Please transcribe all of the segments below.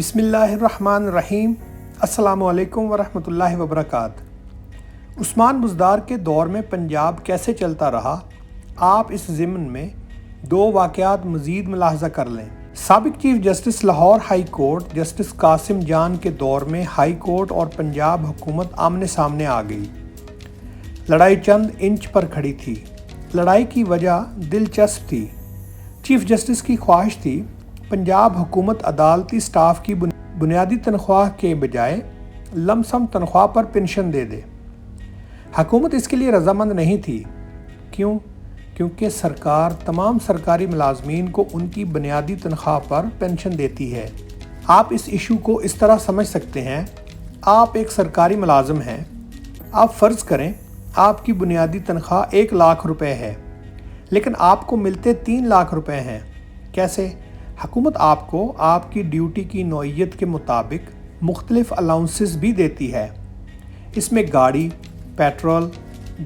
بسم اللہ الرحمن الرحیم۔ السلام علیکم ورحمۃ اللہ وبرکاتہ۔ عثمان بزدار کے دور میں پنجاب کیسے چلتا رہا، آپ اس ضمن میں دو واقعات مزید ملاحظہ کر لیں۔ سابق chief justice Lahore high court justice Qasim Jan کے دور میں ہائی کورٹ اور پنجاب حکومت آمنے سامنے آ گئی۔ لڑائی چند انچ پر کھڑی تھی۔ لڑائی کی وجہ دلچسپ تھی۔ چیف جسٹس کی خواہش تھی پنجاب حکومت عدالتی سٹاف کی بنیادی تنخواہ کے بجائے لم سم تنخواہ پر پنشن دے دے۔ حکومت اس کے لیے رضامند نہیں تھی۔ کیوں؟ کیونکہ سرکار تمام سرکاری ملازمین کو ان کی بنیادی تنخواہ پر پنشن دیتی ہے۔ آپ اس ایشو کو اس طرح سمجھ سکتے ہیں، آپ ایک سرکاری ملازم ہیں، آپ فرض کریں آپ کی بنیادی تنخواہ 1 لاکھ روپے ہے، لیکن آپ کو ملتے 3 لاکھ روپے ہیں۔ کیسے؟ حکومت آپ کو آپ کی ڈیوٹی کی نوعیت کے مطابق مختلف الاؤنسز بھی دیتی ہے۔ اس میں گاڑی، پیٹرول،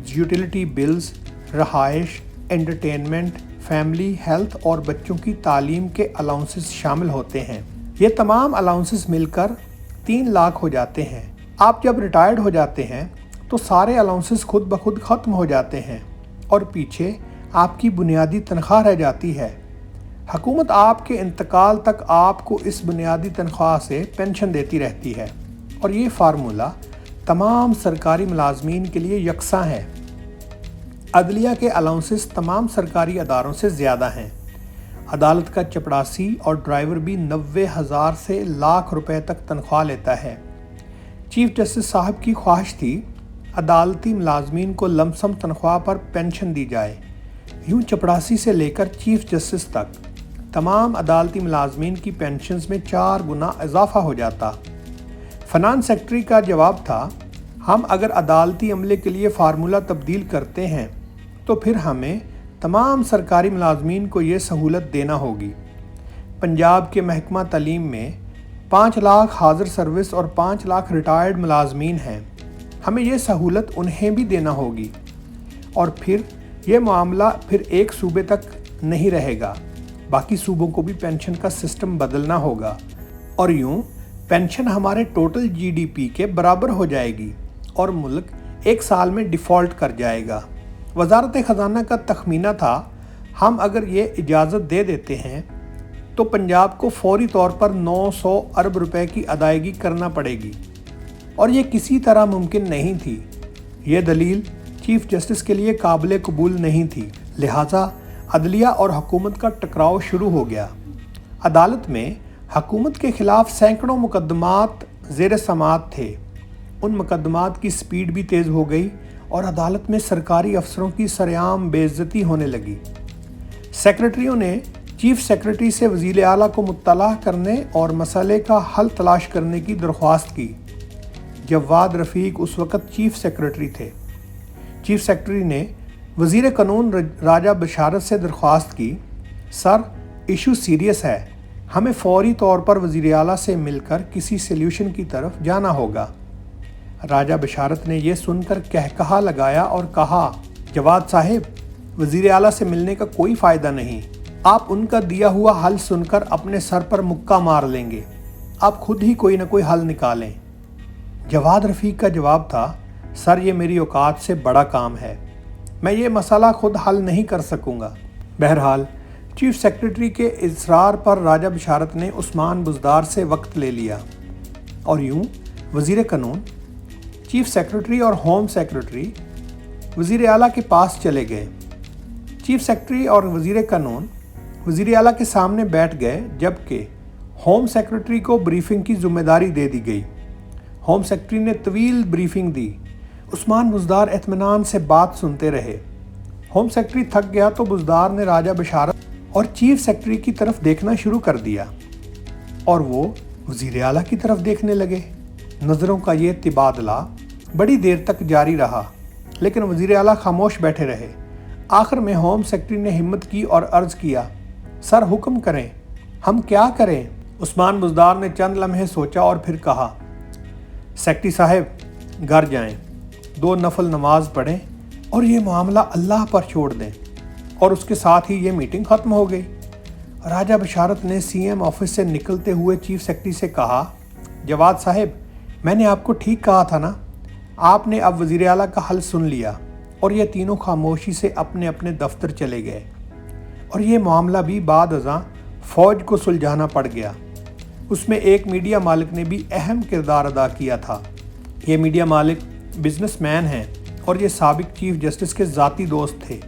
یوٹیلیٹی بلز، رہائش، انٹرٹینمنٹ، فیملی ہیلتھ اور بچوں کی تعلیم کے الاؤنسز شامل ہوتے ہیں۔ یہ تمام الاؤنسز مل کر 3 لاکھ ہو جاتے ہیں۔ آپ جب ریٹائرڈ ہو جاتے ہیں تو سارے الاؤنسز خود بخود ختم ہو جاتے ہیں اور پیچھے آپ کی بنیادی تنخواہ رہ جاتی ہے۔ حکومت آپ کے انتقال تک آپ کو اس بنیادی تنخواہ سے پنشن دیتی رہتی ہے، اور یہ فارمولہ تمام سرکاری ملازمین کے لیے یکساں ہے۔ عدلیہ کے الاؤنسز تمام سرکاری اداروں سے زیادہ ہیں۔ عدالت کا چپڑاسی اور ڈرائیور بھی 90,000 سے لاکھ روپے تک تنخواہ لیتا ہے۔ چیف جسٹس صاحب کی خواہش تھی عدالتی ملازمین کو لم سم تنخواہ پر پنشن دی جائے۔ یوں چپڑاسی سے لے کر چیف جسٹس تک تمام عدالتی ملازمین کی پینشنز میں 4 گنا اضافہ ہو جاتا۔ فنانس سیکرٹری کا جواب تھا، ہم اگر عدالتی عملے کے لیے فارمولہ تبدیل کرتے ہیں تو پھر ہمیں تمام سرکاری ملازمین کو یہ سہولت دینا ہوگی۔ پنجاب کے محکمہ تعلیم میں 5 لاکھ حاضر سروس اور 5 لاکھ ریٹائرڈ ملازمین ہیں، ہمیں یہ سہولت انہیں بھی دینا ہوگی، اور پھر یہ معاملہ پھر ایک صوبے تک نہیں رہے گا، باقی صوبوں کو بھی پینشن کا سسٹم بدلنا ہوگا، اور یوں پینشن ہمارے ٹوٹل جی ڈی پی کے برابر ہو جائے گی اور ملک 1 سال میں ڈیفالٹ کر جائے گا۔ وزارت خزانہ کا تخمینہ تھا، ہم اگر یہ اجازت دے دیتے ہیں تو پنجاب کو فوری طور پر 900 ارب روپے کی ادائیگی کرنا پڑے گی، اور یہ کسی طرح ممکن نہیں تھی۔ یہ دلیل چیف جسٹس کے لیے قابل قبول نہیں تھی، لہٰذا عدلیہ اور حکومت کا ٹکراؤ شروع ہو گیا۔ عدالت میں حکومت کے خلاف سینکڑوں مقدمات زیر سماعت تھے۔ ان مقدمات کی سپیڈ بھی تیز ہو گئی اور عدالت میں سرکاری افسروں کی سرعام بے عزتی ہونے لگی۔ سیکرٹریوں نے چیف سیکرٹری سے وزیر اعلیٰ کو مطلع کرنے اور مسئلے کا حل تلاش کرنے کی درخواست کی۔ جواد رفیق اس وقت چیف سیکرٹری تھے۔ چیف سیکرٹری نے وزیر قانون راجہ بشارت سے درخواست کی، سر ایشو سیریس ہے، ہمیں فوری طور پر وزیر اعلیٰ سے مل کر کسی سلیوشن کی طرف جانا ہوگا۔ راجہ بشارت نے یہ سن کر کہکہا لگایا اور کہا، جواد صاحب، وزیر اعلیٰ سے ملنے کا کوئی فائدہ نہیں، آپ ان کا دیا ہوا حل سن کر اپنے سر پر مکہ مار لیں گے، آپ خود ہی کوئی نہ کوئی حل نکالیں۔ جواد رفیق کا جواب تھا، سر یہ میری اوقات سے بڑا کام ہے، میں یہ مسئلہ خود حل نہیں کر سکوں گا۔ بہرحال چیف سیکرٹری کے اصرار پر راجہ بشارت نے عثمان بزدار سے وقت لے لیا، اور یوں وزیر قانون، چیف سیکرٹری اور ہوم سیکرٹری وزیر اعلیٰ کے پاس چلے گئے۔ چیف سیکرٹری اور وزیر قانون وزیر اعلیٰ کے سامنے بیٹھ گئے، جبکہ ہوم سیکرٹری کو بریفنگ کی ذمہ داری دے دی گئی۔ ہوم سیکرٹری نے طویل بریفنگ دی۔ عثمان بزدار اطمینان سے بات سنتے رہے۔ ہوم سیکرٹری تھک گیا تو بزدار نے راجہ بشارت اور چیف سیکرٹری کی طرف دیکھنا شروع کر دیا، اور وہ وزیر اعلیٰ کی طرف دیکھنے لگے۔ نظروں کا یہ تبادلہ بڑی دیر تک جاری رہا، لیکن وزیر اعلیٰ خاموش بیٹھے رہے۔ آخر میں ہوم سیکرٹری نے ہمت کی اور عرض کیا، سر حکم کریں، ہم کیا کریں؟ عثمان بزدار نے چند لمحے سوچا اور پھر کہا، سیکرٹری صاحب گھر جائیں، 2 نفل نماز پڑھیں اور یہ معاملہ اللہ پر چھوڑ دیں، اور اس کے ساتھ ہی یہ میٹنگ ختم ہو گئی۔ راجہ بشارت نے CM آفس سے نکلتے ہوئے چیف سیکرٹری سے کہا، جواد صاحب، میں نے آپ کو ٹھیک کہا تھا نا، آپ نے اب وزیر اعلیٰ کا حل سن لیا۔ اور یہ تینوں خاموشی سے اپنے اپنے دفتر چلے گئے، اور یہ معاملہ بھی بعد ازاں فوج کو سلجھانا پڑ گیا۔ اس میں ایک میڈیا مالک نے بھی اہم کردار ادا کیا تھا۔ یہ میڈیا مالک بزنس مین ہیں اور یہ سابق چیف جسٹس کے ذاتی دوست تھے۔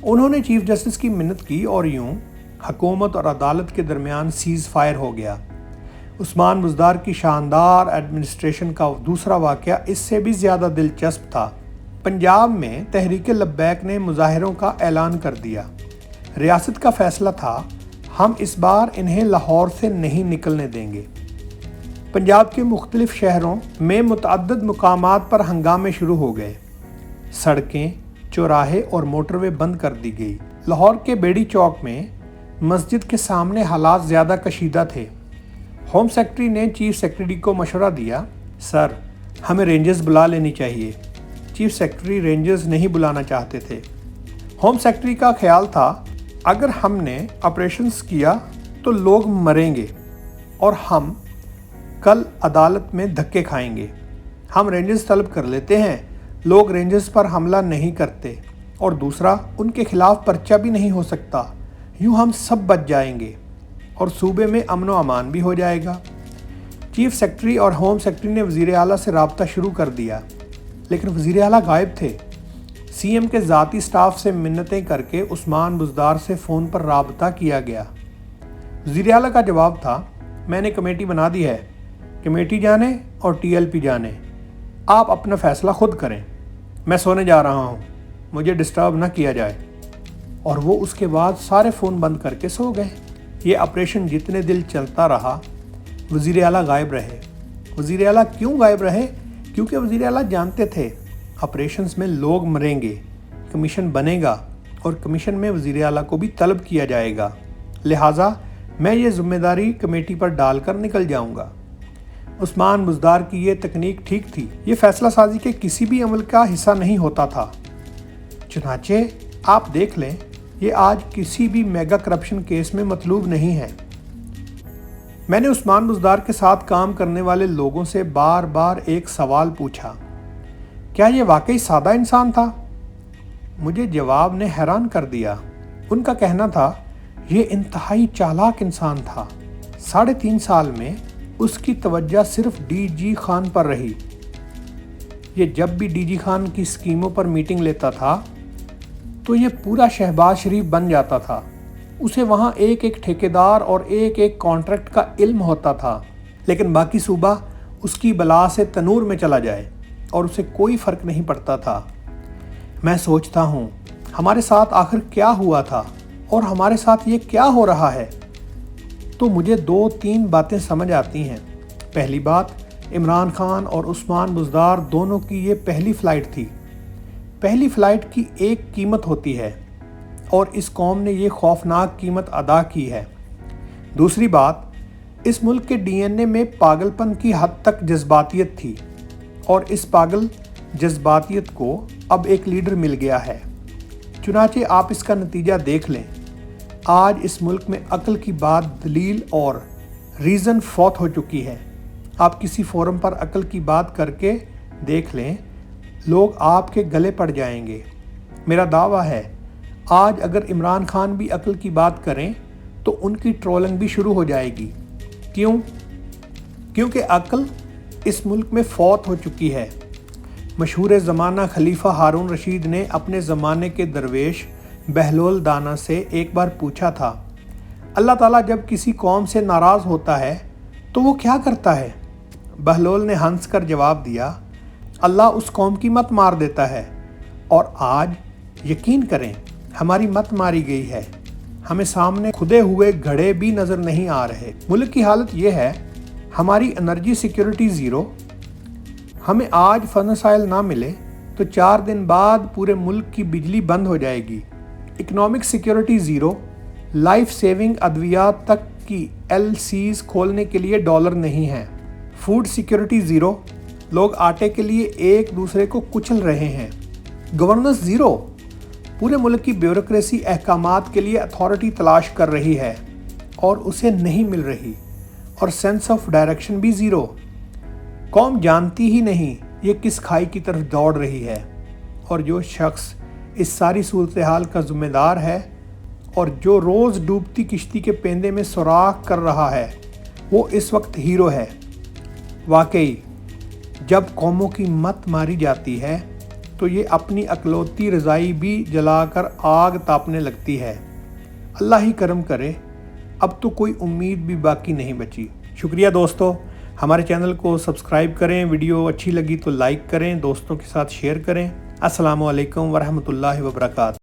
انہوں نے چیف جسٹس کی منت کی اور یوں حکومت اور عدالت کے درمیان سیز فائر ہو گیا۔ عثمان بزدار کی شاندار ایڈمنسٹریشن کا دوسرا واقعہ اس سے بھی زیادہ دلچسپ تھا۔ پنجاب میں تحریک لبیک نے مظاہروں کا اعلان کر دیا۔ ریاست کا فیصلہ تھا، ہم اس بار انہیں لاہور سے نہیں نکلنے دیں گے۔ پنجاب کے مختلف شہروں میں متعدد مقامات پر ہنگامے شروع ہو گئے۔ سڑکیں، چوراہے اور موٹر وے بند کر دی گئی۔ لاہور کے بیڑی چوک میں مسجد کے سامنے حالات زیادہ کشیدہ تھے۔ ہوم سیکرٹری نے چیف سیکرٹری کو مشورہ دیا، سر، ہمیں رینجرز بلا لینی چاہیے۔ چیف سیکرٹری رینجرز نہیں بلانا چاہتے تھے۔ ہوم سیکرٹری کا خیال تھا، اگر ہم نے آپریشنز کیا تو لوگ مریں گے اور ہم کل عدالت میں دھکے کھائیں گے۔ ہم رینجرز طلب کر لیتے ہیں، لوگ رینجرز پر حملہ نہیں کرتے، اور دوسرا، ان کے خلاف پرچہ بھی نہیں ہو سکتا۔ یوں ہم سب بچ جائیں گے اور صوبے میں امن و امان بھی ہو جائے گا۔ چیف سیکرٹری اور ہوم سیکرٹری نے وزیر اعلیٰ سے رابطہ شروع کر دیا، لیکن وزیر اعلیٰ غائب تھے۔ CM کے ذاتی سٹاف سے منتیں کر کے عثمان بزدار سے فون پر رابطہ کیا گیا۔ وزیر اعلیٰ کا جواب تھا، میں نے کمیٹی بنا دی ہے، کمیٹی جانے اور TLP جانے، آپ اپنا فیصلہ خود کریں، میں سونے جا رہا ہوں، مجھے ڈسٹرب نہ کیا جائے۔ اور وہ اس کے بعد سارے فون بند کر کے سو گئے۔ یہ آپریشن جتنے دن چلتا رہا، وزیر اعلیٰ غائب رہے۔ وزیر اعلیٰ کیوں غائب رہے؟ کیونکہ وزیر اعلیٰ جانتے تھے آپریشنز میں لوگ مریں گے، کمیشن بنے گا اور کمیشن میں وزیر اعلیٰ کو بھی طلب کیا جائے گا، لہٰذا میں یہ ذمہ داری کمیٹی پر ڈال کر نکل جاؤں گا۔ عثمان بزدار کی یہ تکنیک ٹھیک تھی، یہ فیصلہ سازی کے کسی بھی عمل کا حصہ نہیں ہوتا تھا۔ چنانچہ آپ دیکھ لیں، یہ آج کسی بھی میگا کرپشن کیس میں مطلوب نہیں ہے۔ میں نے عثمان بزدار کے ساتھ کام کرنے والے لوگوں سے بار بار ایک سوال پوچھا، کیا یہ واقعی سادہ انسان تھا؟ مجھے جواب نے حیران کر دیا۔ ان کا کہنا تھا، یہ انتہائی چالاک انسان تھا۔ 3.5 سال میں اس کی توجہ صرف DG خان پر رہی۔ یہ جب بھی DG خان کی اسکیموں پر میٹنگ لیتا تھا تو یہ پورا شہباز شریف بن جاتا تھا۔ اسے وہاں ایک ایک ٹھیکیدار اور ایک ایک کانٹریکٹ کا علم ہوتا تھا، لیکن باقی صوبہ اس کی بلا سے تنور میں چلا جائے اور اسے کوئی فرق نہیں پڑتا تھا۔ میں سوچتا ہوں، ہمارے ساتھ آخر کیا ہوا تھا اور ہمارے ساتھ یہ کیا ہو رہا ہے؟ تو مجھے 2-3 باتیں سمجھ آتی ہیں۔ پہلی بات، عمران خان اور عثمان بزدار دونوں کی یہ پہلی فلائٹ تھی۔ پہلی فلائٹ کی ایک قیمت ہوتی ہے اور اس قوم نے یہ خوفناک قیمت ادا کی ہے۔ دوسری بات، اس ملک کے DNA میں پاگل پن کی حد تک جذباتیت تھی، اور اس پاگل جذباتیت کو اب ایک لیڈر مل گیا ہے۔ چنانچہ آپ اس کا نتیجہ دیکھ لیں۔ آج اس ملک میں عقل کی بات، دلیل اور ریزن فوت ہو چکی ہے۔ آپ کسی فورم پر عقل کی بات کر کے دیکھ لیں، لوگ آپ کے گلے پڑ جائیں گے۔ میرا دعویٰ ہے، آج اگر عمران خان بھی عقل کی بات کریں تو ان کی ٹرولنگ بھی شروع ہو جائے گی۔ کیوں؟ کیونکہ عقل اس ملک میں فوت ہو چکی ہے۔ مشہور زمانہ خلیفہ ہارون رشید نے اپنے زمانے کے درویش بہلول دانا سے ایک بار پوچھا تھا، اللہ تعالیٰ جب کسی قوم سے ناراض ہوتا ہے تو وہ کیا کرتا ہے؟ بہلول نے ہنس کر جواب دیا، اللہ اس قوم کی مت مار دیتا ہے۔ اور آج یقین کریں، ہماری مت ماری گئی ہے۔ ہمیں سامنے کھدے ہوئے گھڑے بھی نظر نہیں آ رہے۔ ملک کی حالت یہ ہے، ہماری انرجی سیکیورٹی زیرو۔ ہمیں آج فنسائل نہ ملے تو 4 دن بعد پورے ملک کی بجلی بند ہو جائے گی۔ Economic security zero, life saving ادویات تک کی LCs کھولنے کے لیے ڈالر نہیں ہیں۔ فوڈ سیکیورٹی زیرو، لوگ آٹے کے لیے ایک دوسرے کو کچل رہے ہیں۔ گورننس زیرو، پورے ملک کی بیوروکریسی احکامات کے لیے اتھارٹی تلاش کر رہی ہے۔ اور اسے نہیں مل رہی، اور سینس آف ڈائریکشن بھی زیرو۔ قوم جانتی ہی نہیں یہ کس کھائی کی طرف دوڑ رہی ہے، اور جو شخص اس ساری صورتحال کا ذمہ دار ہے اور جو روز ڈوبتی کشتی کے پیندے میں سوراخ کر رہا ہے، وہ اس وقت ہیرو ہے۔ واقعی جب قوموں کی مت ماری جاتی ہے تو یہ اپنی اکلوتی رضائی بھی جلا کر آگ تاپنے لگتی ہے۔ اللہ ہی کرم کرے، اب تو کوئی امید بھی باقی نہیں بچی۔ شکریہ دوستو، ہمارے چینل کو سبسکرائب کریں، ویڈیو اچھی لگی تو لائک کریں، دوستوں کے ساتھ شیئر کریں۔ السلام علیکم ورحمۃ اللہ وبرکاتہ۔